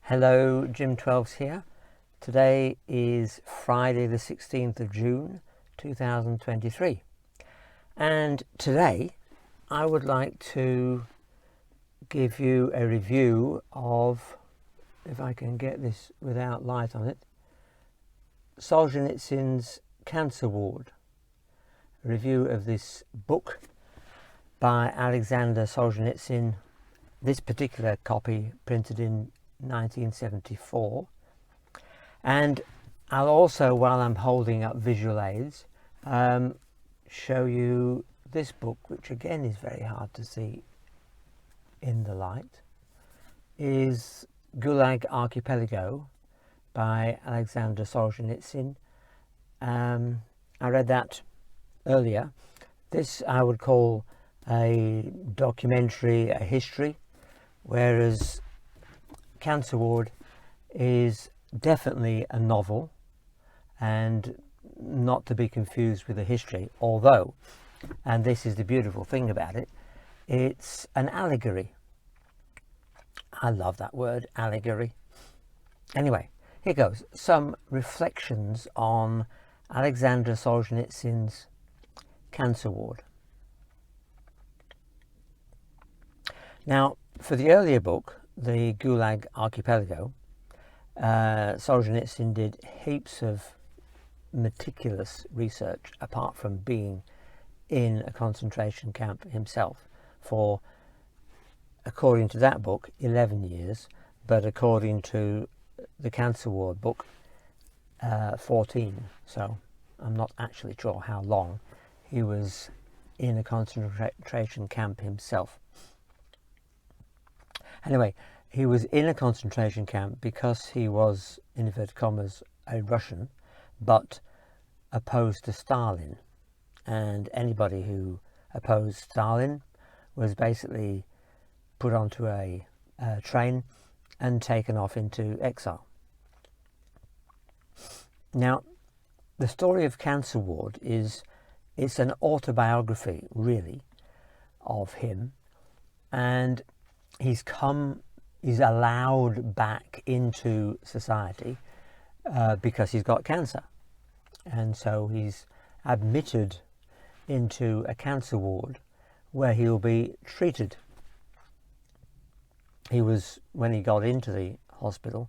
Hello, Jim 12's here. Today is Friday the 16th of June 2023, and today I would like to give you a review of, if I can get this without light on it, Solzhenitsyn's Cancer Ward. A review of this book by Alexander Solzhenitsyn, this particular copy printed in 1974, and I'll also, while I'm holding up visual aids, show you this book, which again is very hard to see in the light, is Gulag Archipelago by Alexander Solzhenitsyn. I read that earlier. This I would call a documentary, a history, whereas Cancer Ward is definitely a novel and not to be confused with a history, although, and this is the beautiful thing about it, it's an allegory. I love that word, allegory. Anyway, here goes. Some reflections on Alexander Solzhenitsyn's Cancer Ward. Now, for the earlier book, the Gulag Archipelago, Solzhenitsyn did heaps of meticulous research, apart from being in a concentration camp himself for, according to that book, 11 years, but according to the Cancer Ward book, 14. So I'm not actually sure how long he was in a concentration camp himself. Anyway, he was in a concentration camp because he was, in inverted commas, a Russian, but opposed to Stalin. And anybody who opposed Stalin was basically put onto a train and taken off into exile. Now, the story of Cancer Ward it's an autobiography, really, of him, and he's allowed back into society because he's got cancer, and so he's admitted into a cancer ward where he'll be treated. When he got into the hospital,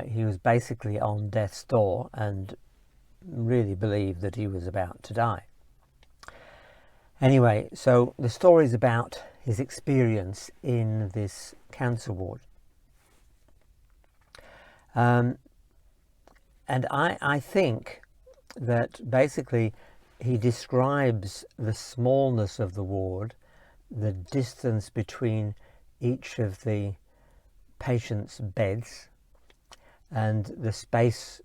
he was basically on death's door and really believed that he was about to die. Anyway, so the story is about his experience in this cancer ward. And I think that basically he describes the smallness of the ward, the distance between each of the patient's beds, and the space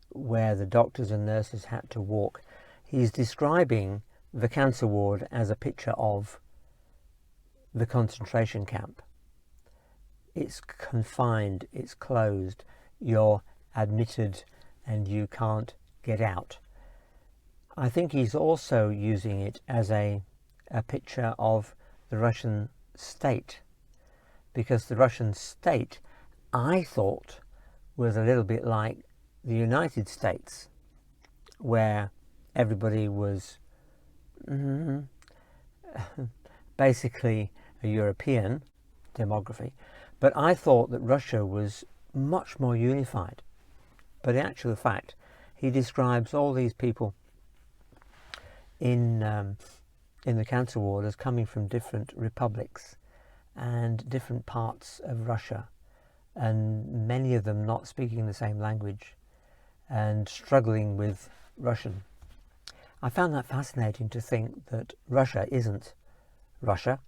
where the doctors and nurses had to walk. He's describing the cancer ward as a picture of the concentration camp. It's confined, it's closed, you're admitted and you can't get out. I think he's also using it as a picture of the Russian state, because the Russian state, I thought, was a little bit like the United States, where everybody was basically a European demography, but I thought that Russia was much more unified. But in actual fact, he describes all these people in the cancer ward as coming from different republics and different parts of Russia, and many of them not speaking the same language and struggling with Russian. I found that fascinating, to think that Russia isn't Russia.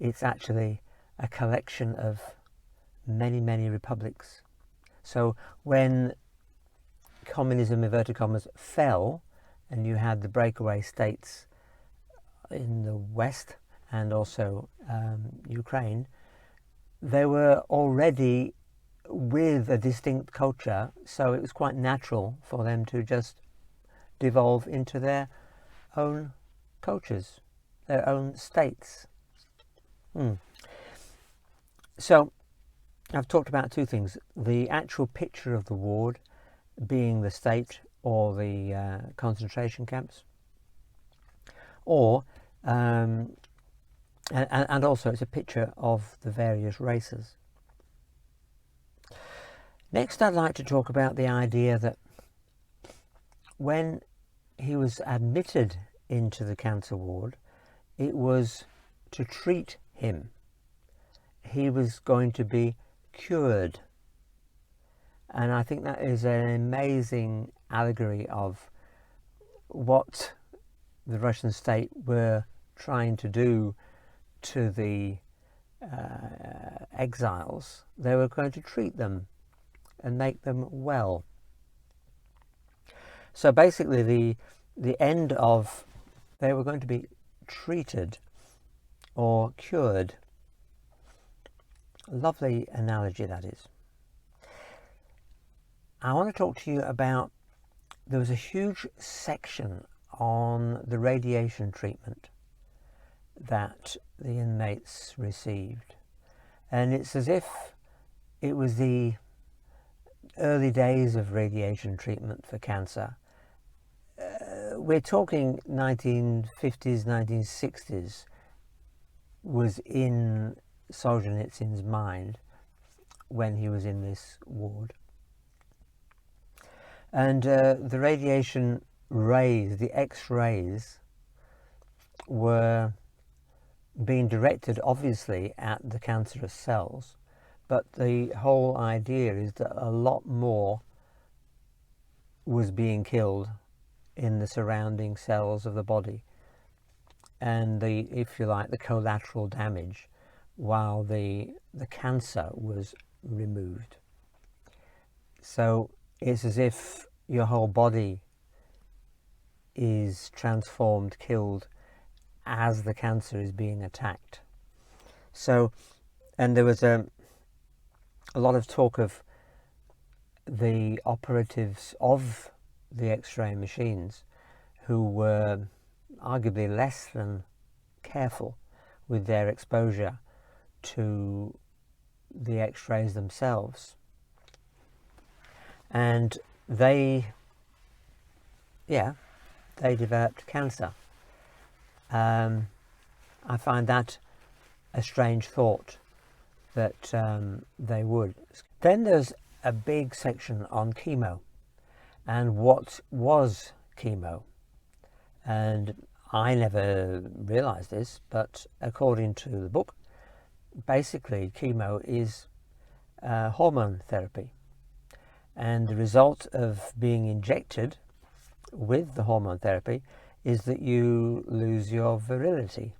It's actually a collection of many, many republics. So when communism, inverted commas, fell, and you had the breakaway states in the West and also Ukraine, they were already with a distinct culture, so it was quite natural for them to just devolve into their own cultures, their own states. So I've talked about two things: the actual picture of the ward being the state or the concentration camps, or and also it's a picture of the various races. Next, I'd like to talk about the idea that when he was admitted into the cancer ward, it was to treat him. He was going to be cured. And I think that is an amazing allegory of what the Russian state were trying to do to the exiles. They were going to treat them and make them well. So basically the end of, they were going to be treated or cured. Lovely analogy that is. I want to talk to you about, there was a huge section on the radiation treatment that the inmates received, and it's as if it was the early days of radiation treatment for cancer. We're talking 1950s, 1960s was in Solzhenitsyn's mind when he was in this ward. And the radiation rays, the X-rays, were being directed obviously at the cancerous cells, but the whole idea is that a lot more was being killed in the surrounding cells of the body, and the, if you like, the collateral damage, while the cancer was removed. So it's as if your whole body is transformed, killed, as the cancer is being attacked. So, and there was a lot of talk of the operatives of the X-ray machines who were arguably less than careful with their exposure to the X-rays themselves, and they developed cancer. I find that a strange thought that they would. Then there's a big section on chemo and what was chemo, and I never realized this, but according to the book, basically chemo is hormone therapy, and the result of being injected with the hormone therapy is that you lose your virility.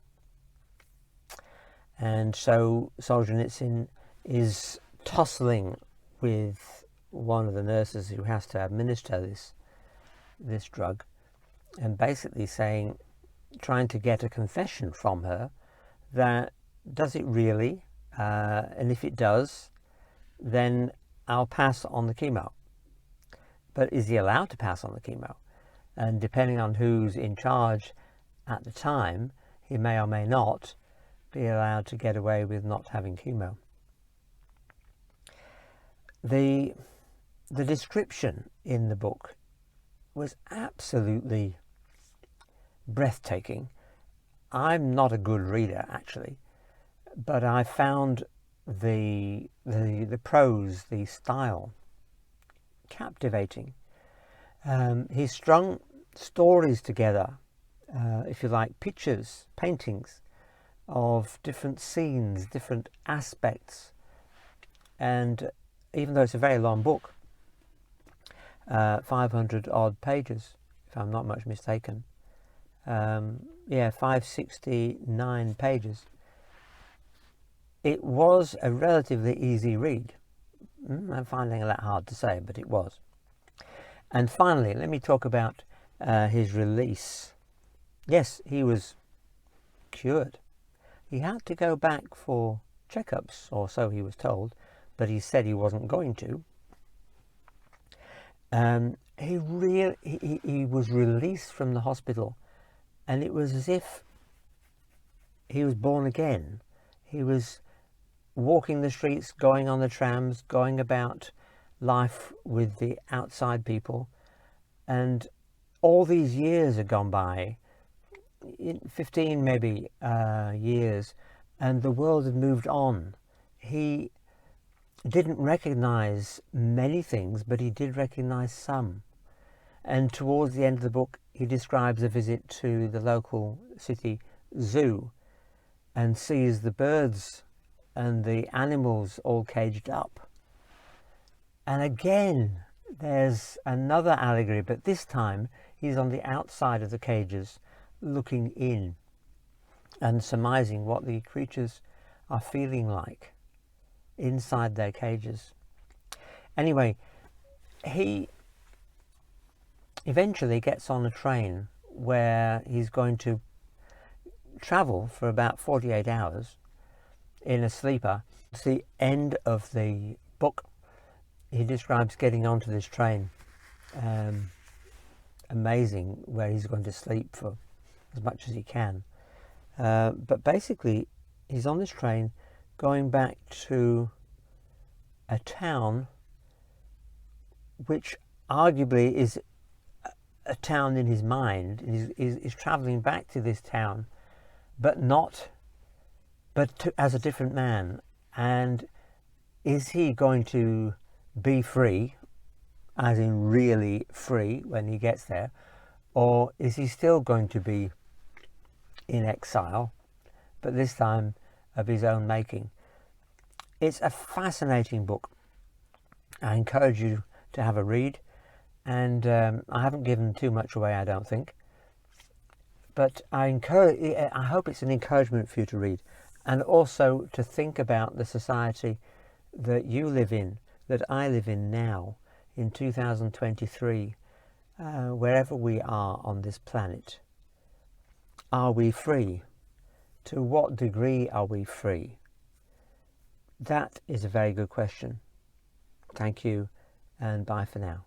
And so Solzhenitsyn is tussling with one of the nurses who has to administer this drug, and basically saying, trying to get a confession from her that, does it really? And if it does, then I'll pass on the chemo. But is he allowed to pass on the chemo? And depending on who's in charge at the time, he may or may not be allowed to get away with not having chemo. The description in the book was absolutely breathtaking. I'm not a good reader, actually, but I found the prose, the style, captivating. He strung stories together, if you like, pictures, paintings of different scenes, different aspects, and even though it's a very long book, 500 odd pages, if I'm not much mistaken, 569 pages, it was a relatively easy read. I'm finding that hard to say, but it was. And finally, let me talk about his release. Yes, he was cured. He had to go back for checkups, or so he was told, but he said he wasn't going to. He was released from the hospital, and it was as if he was born again. He was walking the streets, going on the trams, going about life with the outside people. And all these years have gone by, 15 maybe years, and the world had moved on. He didn't recognize many things, but he did recognize some. And towards the end of the book, he describes a visit to the local city zoo and sees the birds and the animals all caged up. And again, there's another allegory, but this time he's on the outside of the cages, looking in and surmising what the creatures are feeling like inside their cages. Anyway, he eventually gets on a train where he's going to travel for about 48 hours in a sleeper. It's the end of the book. He describes getting onto this train. Amazing, where he's going to sleep for as much as he can. But basically, he's on this train going back to a town which arguably is a town in his mind. He's travelling back to this town, but as a different man. And is he going to be free, as in really free, when he gets there, or is he still going to be in exile, but this time of his own making? It's a fascinating book. I encourage you to have a read, and I haven't given too much away, I don't think, but I hope it's an encouragement for you to read, and also to think about the society that you live in, that I live in now, in 2023, wherever we are on this planet. Are we free? To what degree are we free? That is a very good question. Thank you, and bye for now.